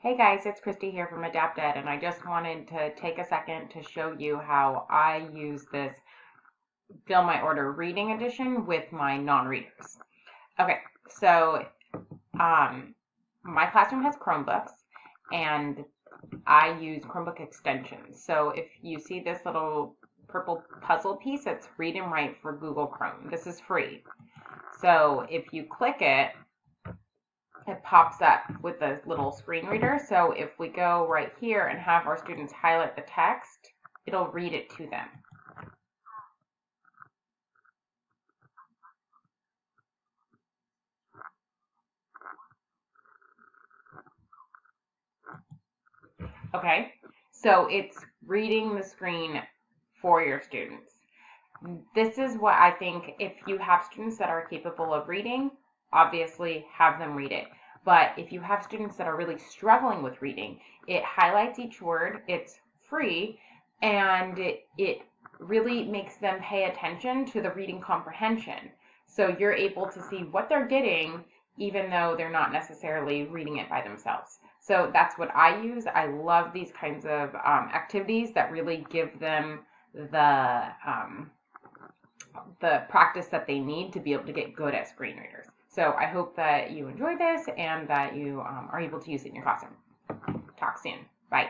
Hey guys, it's Christy here from AdaptEd, and I just wanted to take a second to show you how I use this Fill My Order reading edition with my non-readers. Okay, so my classroom has Chromebooks, and I use Chromebook extensions. So if you see this little purple puzzle piece, it's Read and Write for Google Chrome. This is free. So if you click it, it pops up with a little screen reader. So if we go right here and have our students highlight the text, it'll read it to them. Okay, so it's reading the screen for your students. This is what I think, if you have students that are capable of reading, obviously have them read it. But if you have students that are really struggling with reading, it highlights each word, it's free, and it really makes them pay attention to the reading comprehension. So you're able to see what they're getting, even though they're not necessarily reading it by themselves. So that's what I use. I love these kinds of activities that really give them the practice that they need to be able to get good at screen readers. So I hope that you enjoy this and that you are able to use it in your classroom. Talk soon. Bye.